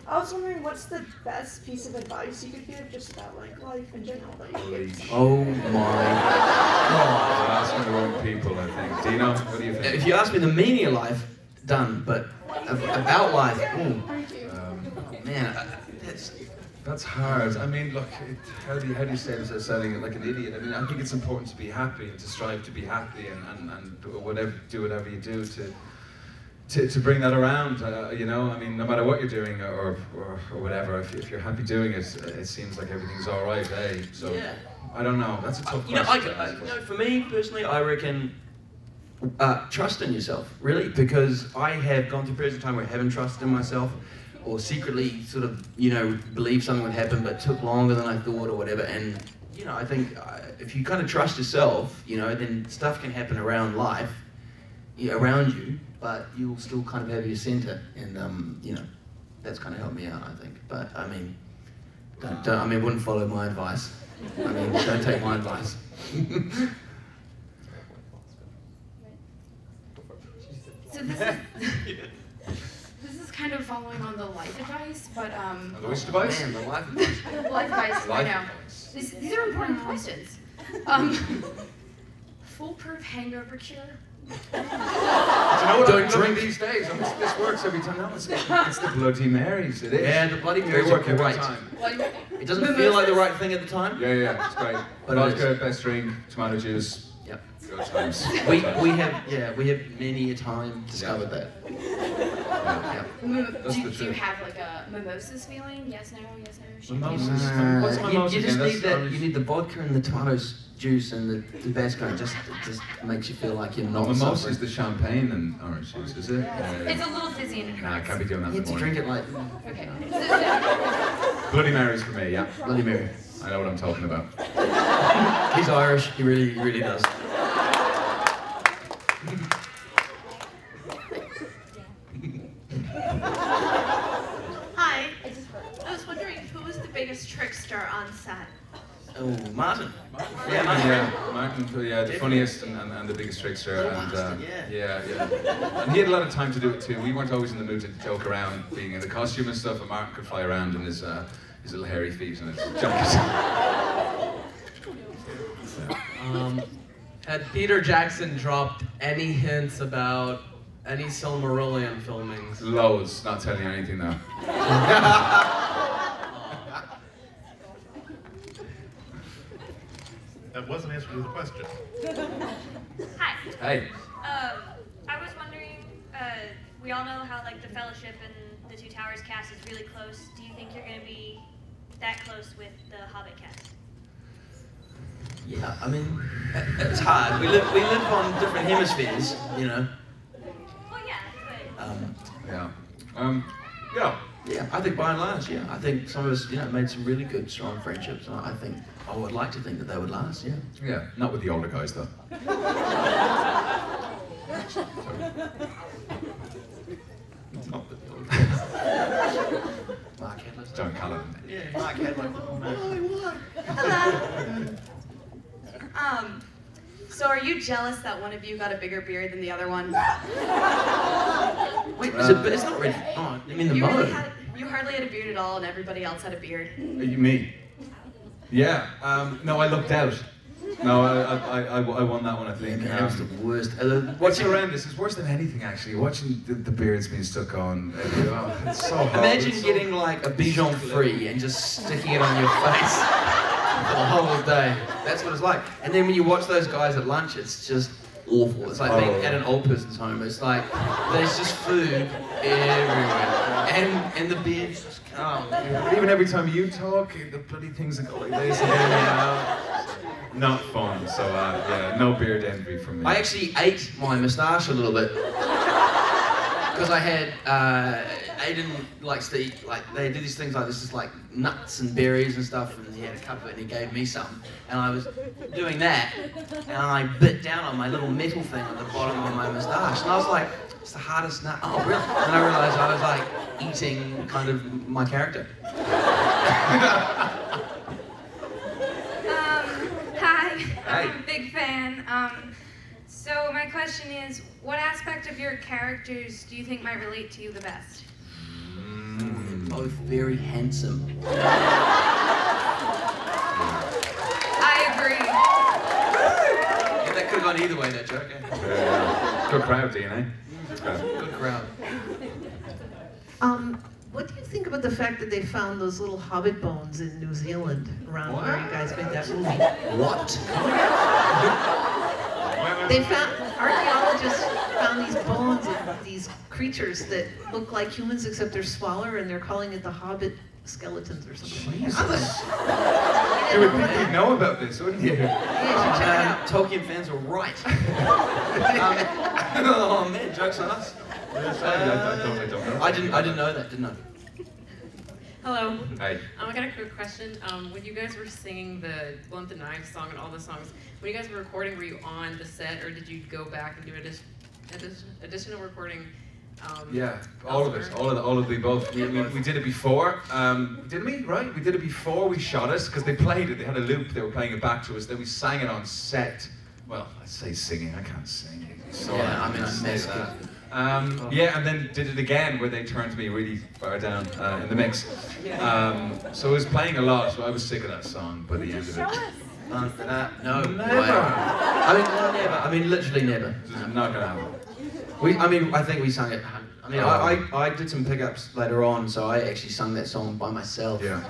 I was wondering what's the best piece of advice you could give just about like life in general that you could give? Oh my God. You're asking the wrong people, I think. Dino, what do you think? If you ask me the meaning of life, done. But about life, man, That's hard. I mean, look, how do you say this without sounding like an idiot? I mean, I think it's important to be happy and to strive to be happy and do whatever you do to bring that around. You know, I mean, no matter what you're doing or whatever, if you're happy doing it, it seems like everything's all right, eh? So yeah. I don't know. That's a tough you know, question. for me personally, I reckon trust in yourself, really, because I have gone through periods of time where I haven't trusted in myself, or secretly sort of, you know, believed something would happen, but took longer than I thought or whatever. And, you know, I think if you kind of trust yourself, you know, then stuff can happen around life, around you, but you'll still kind of have your center. And, you know, that's kind of helped me out, I think. But, I mean, wouldn't follow my advice. I mean, don't take my advice. So this is kind of following on the life advice, but The which device? Man, the life advice. life advice. I Life know. advice. These are important questions. Foolproof hangover cure. Do you know what I'm doing these days? This works every time. No, it's the Bloody Marys. It is. Yeah, the Bloody Marys They work are every great. time. It doesn't feel like the right thing at the time. Yeah, it's great. But it Vodka, is. best drink, tomato juice. Yep. Good times. We have many a time discovered that. Yeah. Do you have like a mimosas feeling? Yes, no, yes, no. Mimosas? What's You mimosa just again? need that. You need the vodka and the tomato juice and the Tabasco. It just makes you feel like you're not Mimosa suffering. is the champagne and orange juice, is it? It's a little fizzy and it Nah, I hurts. can't be doing that You in have the to drink morning. it like Okay. Bloody Marys for me, yeah. Bloody Mary. I know what I'm talking about. He's Irish. He really does. Hi. I was wondering who was the biggest trickster on set? Oh, Martin. Martin, the funniest and the biggest trickster, and and he had a lot of time to do it too. We weren't always in the mood to joke around, being in the costume and stuff. And Martin could fly around in his little hairy feet and his jumpers. Had Peter Jackson dropped any hints about any Silmarillion filmings? Loads, not telling you anything now. That wasn't answer to the question. Hi. Hey. I was wondering, we all know how like the Fellowship and the Two Towers cast is really close. Do you think you're going to be that close with the Hobbit cast? Yeah, I mean, it's hard. We live on different hemispheres, you know. Well, yeah, but. Yeah, I think by and large, yeah. I think some of us, made some really good, strong friendships, and I would like to think that they would last, yeah. Yeah, not with the older guys though. Not with the older guys. Mark Hedlund. John Callum. Yeah, Mark Hedlund. So are you jealous that one of you got a bigger beard than the other one? Wait, it's not really. Oh, you mean the mode? You hardly had a beard at all, and everybody else had a beard. Me? Yeah. No, I looked out. No, I won that one, I think. Yeah, that was the worst. What's horrendous? It's worse than anything, actually. Watching the beards being stuck on. It's so hard. Imagine getting like a Bichon free and just sticking it on your face for the whole day. That's what it's like. And then when you watch those guys at lunch, it's just awful. It's like being at an old person's home. It's like there's just food everywhere, and the beards just come. But even every time you talk, the bloody things are going this and not fun. So no beard envy from me. I actually ate my moustache a little bit because I had Aidan likes to eat, like they do these things like this is like nuts and berries and stuff, and he had a cup of it and he gave me some, and I was doing that and I bit down on my little metal thing at the bottom of my moustache, and I was like, it's the hardest nut. Oh really? And I realised I was like eating kind of my character. Hi. Hi. I'm a big fan. So my question is, what aspect of your characters do you think might relate to you the best? Both very handsome. I agree. Yeah, that could have gone either way, that joke. Good crowd, DNA. Good crowd. What do you think about the fact that they found those little hobbit bones in New Zealand around where you guys made that movie? What? They found, archaeologists found these bones of these creatures that look like humans except they're smaller, and they're calling it the Hobbit skeletons or something like that. You would think you'd know about this, wouldn't you? Tolkien fans are right. Oh man, joke's on us. I don't know. I didn't know that, didn't I? Hello. Hi. I got a quick question. When you guys were singing the Blunt the Knife song and all the songs, when you guys were recording, were you on the set or did you go back and do additional recording? Yeah, all of it, all of the above. We did it before, didn't we? Right? We did it before we shot it because they played it. They had a loop. They were playing it back to us. Then we sang it on set. Well, I say singing. I can't sing. So yeah, I mean, I messed it. Yeah, and then did it again where they turned me really far down in the mix. So I was playing a lot, so I was sick of that song by the end of it. No, Never. I mean, never. I mean, literally never. It's not gonna happen. I think we sang it. I mean, I did some pickups later on, so I actually sung that song by myself. Yeah.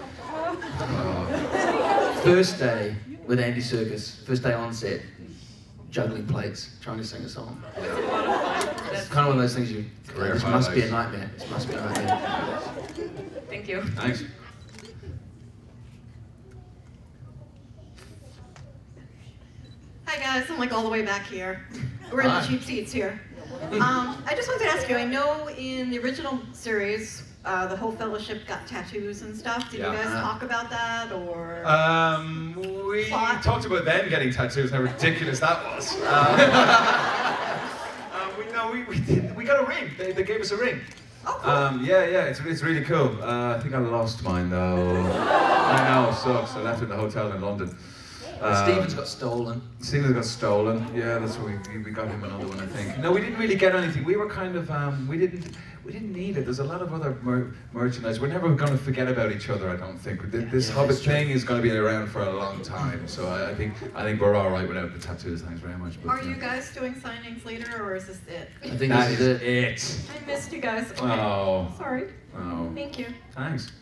First day with Andy Serkis, first day on set, juggling plates, trying to sing a song. It's kind of one of those things this must be a nightmare. This must be a nightmare. Thank you. Thanks. Hi guys, I'm like all the way back here. We're in the cheap seats here. I just wanted to ask you, I know in the original series, the whole fellowship got tattoos and stuff. Did you guys talk about that, or? We talked about them getting tattoos, how ridiculous that was. We got a ring. They gave us a ring. Oh, cool. Yeah, it's really cool. I think I lost mine though. I know, sucks. I left it in the hotel in London. Stephen's got stolen. Stephen's got stolen. Yeah, that's what we got him another one, I think. No, we didn't really get anything. We were kind of we didn't need it. There's a lot of other merchandise. We're never going to forget about each other, I don't think. This Hobbit thing is going to be around for a long time. So I think we're all right without the tattoos. Thanks very much. But, are you guys doing signings later, or is this it? I think that is it. I missed you guys. Okay. Oh. Sorry. Oh. Thank you. Thanks.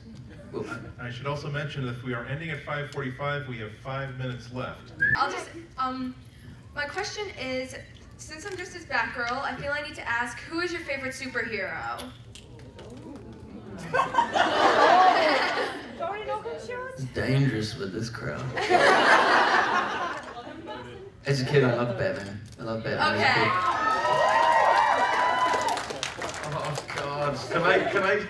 I should also mention that if we are ending at 5:45, we have 5 minutes left. I'll just, my question is, since I'm just this Batgirl, I feel I need to ask, who is your favorite superhero? It's dangerous with this crowd. As a kid, I loved Batman. I love Batman. Okay. Oh God!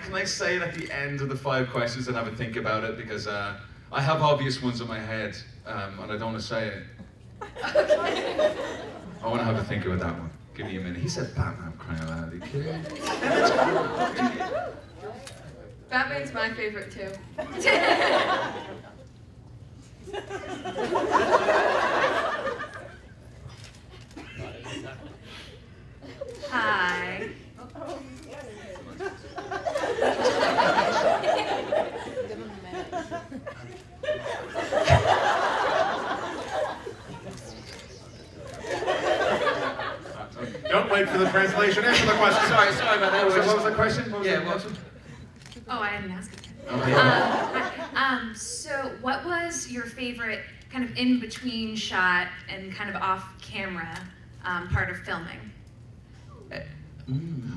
Can I say it at the end of the 5 questions and have a think about it, because I have obvious ones in my head and I don't want to say it. I want to have a think about that one. Give me a minute. He said Batman, crying out loud. Are you kidding? Batman's my favorite too. Hi. Don't wait for the translation. Answer the question. Sorry about that. What was the question? What was the question? Oh, I didn't ask it. Oh, yeah. So what was your favorite kind of in-between shot and kind of off-camera part of filming?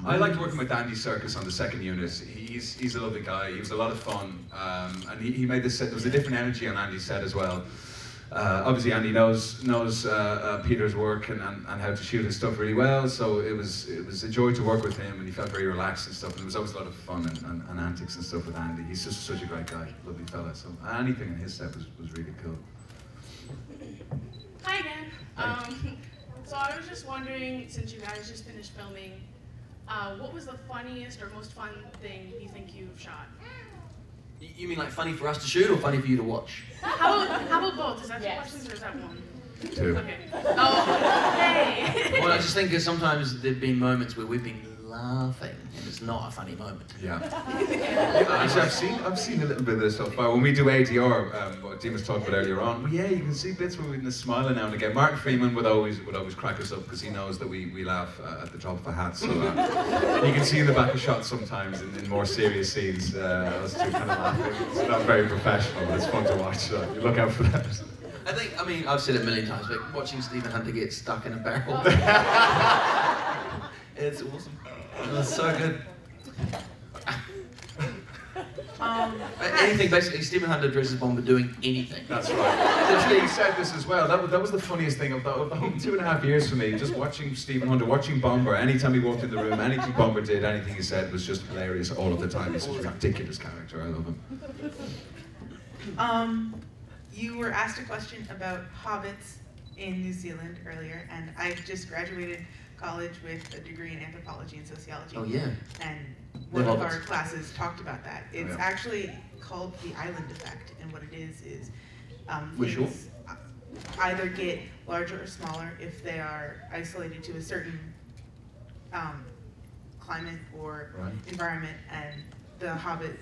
I liked working with Andy Serkis on the second unit. He's a lovely guy. He was a lot of fun, and he made this set. There was a different energy on Andy's set as well. Obviously, Andy knows Peter's work and how to shoot his stuff really well. So it was a joy to work with him, and he felt very relaxed and stuff. And there was always a lot of fun and antics and stuff with Andy. He's just such a great guy, lovely fella. So anything in his set was really cool. Hi again. So I was just wondering, since you guys just finished filming, what was the funniest or most fun thing you think you've shot? You mean like funny for us to shoot or funny for you to watch? How about both? Is that 2 questions or is that 1? 2. Okay. Oh, hey. Well, I just think that sometimes there've been moments where we've been laughing and it's not a funny moment. Yeah. Actually, I've seen a little bit of this so far. When we do ADR, what Dean was talking about earlier on, well, yeah, you can see bits where we've been smiling now and again. Martin Freeman would always crack us up because he knows that we laugh at the drop of a hat. So you can see in the back of shots sometimes in more serious scenes, us two kind of laughing. It's not very professional, but it's fun to watch. So you look out for that. I mean, I've said it a million times, but watching Stephen Hunter get stuck in a barrel, it's awesome. It was so good. Anything, basically, Stephen Hunter dresses Bomber doing anything. That's right. Literally, he said this as well. That was the funniest thing of the 2.5 years for me. Just watching Stephen Hunter, watching Bomber. Anytime he walked in the room, anything Bomber did, anything he said was just hilarious all of the time. He's such a ridiculous character. I love him. You were asked a question about hobbits in New Zealand earlier, and I just graduated college with a degree in anthropology and sociology. Oh yeah. And one of our classes talked about that. It's actually called the island effect, and what it is things either get larger or smaller if they are isolated to a certain climate or environment, and The Hobbit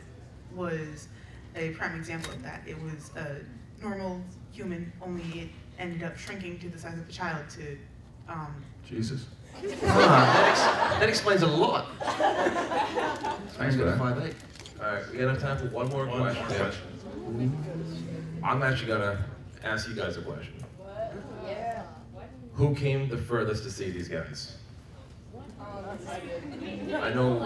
was a prime example of that. It was a normal human, only it ended up shrinking to the size of a child to Jesus. That explains a lot. Thanks for that. 5'8". Alright, we have time for one more question. I'm actually gonna ask you guys a question. Who came the furthest to see these guys? I know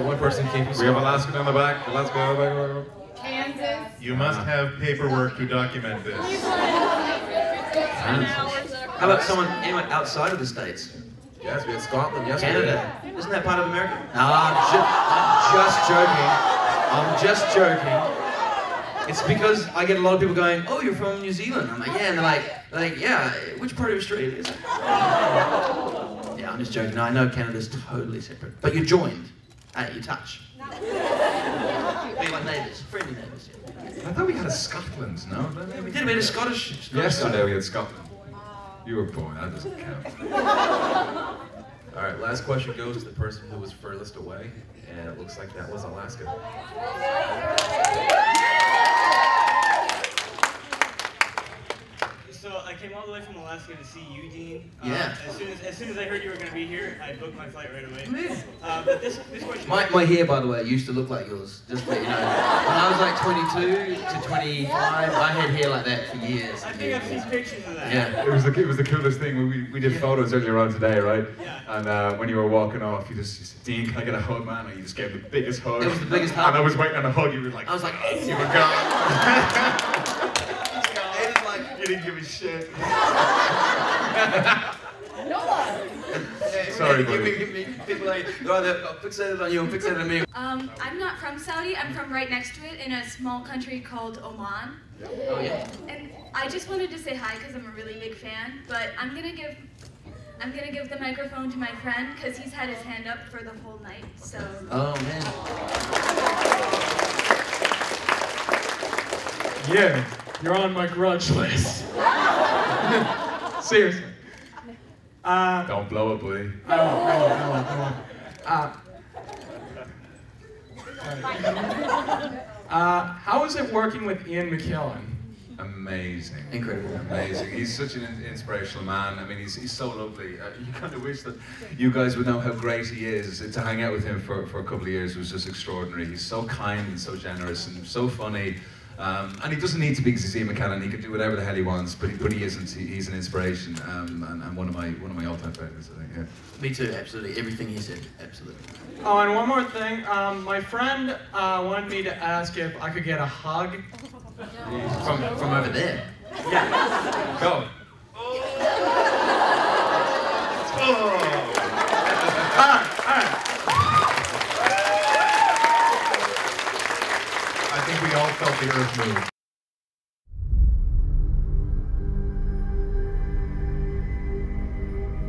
one person came from We have Alaskan in the back. Alaska. Kansas. You must have paperwork to document this. How about anyone outside of the States? Yes, we had Scotland yesterday. Canada. Isn't that part of America? No, I'm just joking. It's because I get a lot of people going, oh, you're from New Zealand. I'm like, yeah, and they're like, yeah, which part of Australia is it? Yeah, I'm just joking. No, I know Canada's totally separate. But you're joined. You touch. Be like neighbours, friendly neighbours. I thought we had a Scotland, no? We did, we had a Scottish. Yesterday we had Scotland. You were born, that doesn't count. Alright, last question goes to the person who was furthest away, and it looks like that was Alaska. So I came all the way from Alaska to see you, Dean. Yeah. As soon as I heard you were going to be here, I booked my flight right away. But this question. My hair, by the way, used to look like yours. Just to let you know. When I was like 22 to 25, I had hair like that for years. I think I've seen pictures of that. Yeah. It was the coolest thing. We did photos earlier on today, right? Yeah. And when you were walking off, you said, Dean, can I get a hug, man? And you just gave the biggest hug. It was the biggest hug. And I was waiting on a hug. You were like, I was like, oh. You were gone. You didn't give a shit. Sorry, buddy. People like, either fixated on you or fixated on me. I'm not from Saudi. I'm from right next to it in a small country called Oman. Oh yeah. And I just wanted to say hi because I'm a really big fan. But I'm gonna give the microphone to my friend because he's had his hand up for the whole night. So. Oh man. Yeah, you're on my grudge list. Seriously. Don't blow it, buddy. How is it working with Ian McKellen? Amazing. Incredible. Amazing. He's such an inspirational man. I mean, he's so lovely. You kind of wish that you guys would know how great he is. To hang out with him for a couple of years was just extraordinary. He's so kind and so generous and so funny. And he doesn't need to be Ian McKellen. He can do whatever the hell he wants, but he isn't. He's an inspiration and one of my all-time favorites, I think. Yeah. Me too. Absolutely. Everything he said. Absolutely. Oh, and one more thing. My friend wanted me to ask if I could get a hug. From over there. Yeah. Go. All right. I think we all felt the earth move.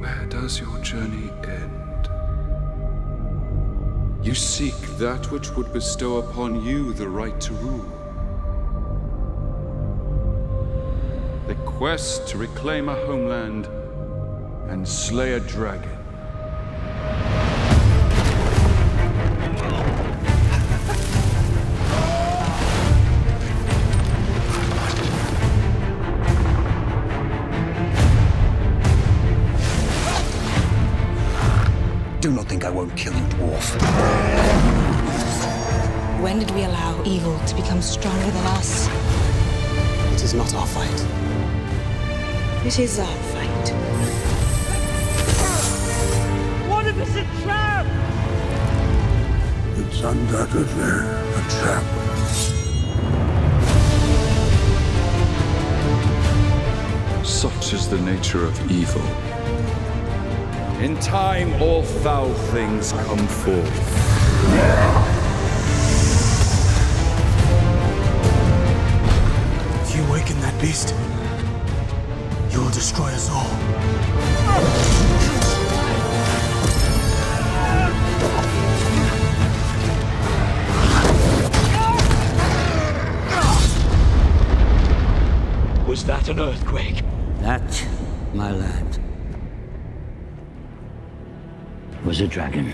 Where does your journey end? You seek that which would bestow upon you the right to rule. The quest to reclaim a homeland and slay a dragon. Do not think I won't kill you, dwarf. When did we allow evil to become stronger than us? It is not our fight. It is our fight. What if it's a trap? It's undoubtedly a trap. Such is the nature of evil. In time, all foul things come forth. If you awaken that beast, you will destroy us all. Was that an earthquake? That, my lad, was a dragon.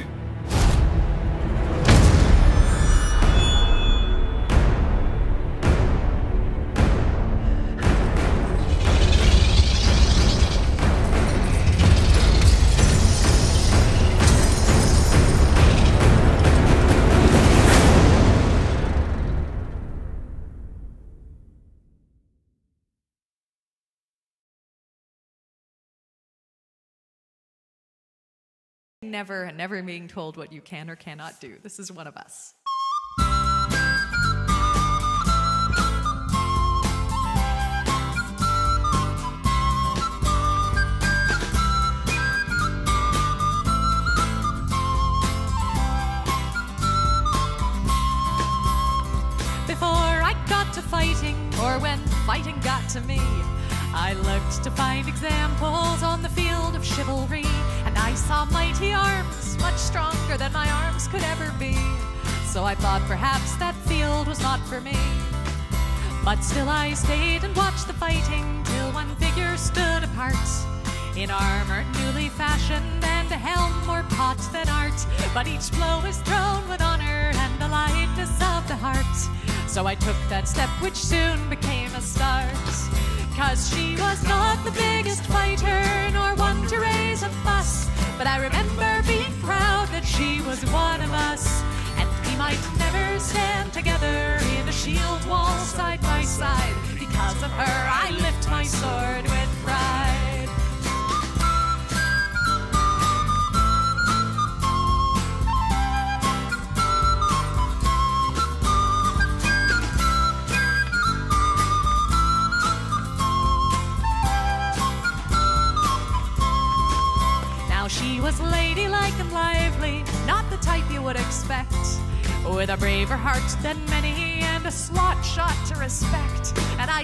never and never being told what you can or cannot do. This is one of us. Before I got to fighting, or when fighting got to me, I looked to find examples on the field of chivalry, and I saw mighty arms, much stronger than my arms could ever be. So I thought perhaps that field was not for me. But still I stayed and watched the fighting till one figure stood apart, in armor newly fashioned and a helm more pot than art. But each blow is thrown with honor and the lightness of the heart. So I took that step which soon became a start. 'Cause she was not the biggest fighter, nor one to raise a fuss, but I remember being proud that she was one of us. And we might never stand together in a shield wall side by side. Because of her I lift my sword with pride. She was ladylike and lively, not the type you would expect, with a braver heart than many and a slot shot to respect. And I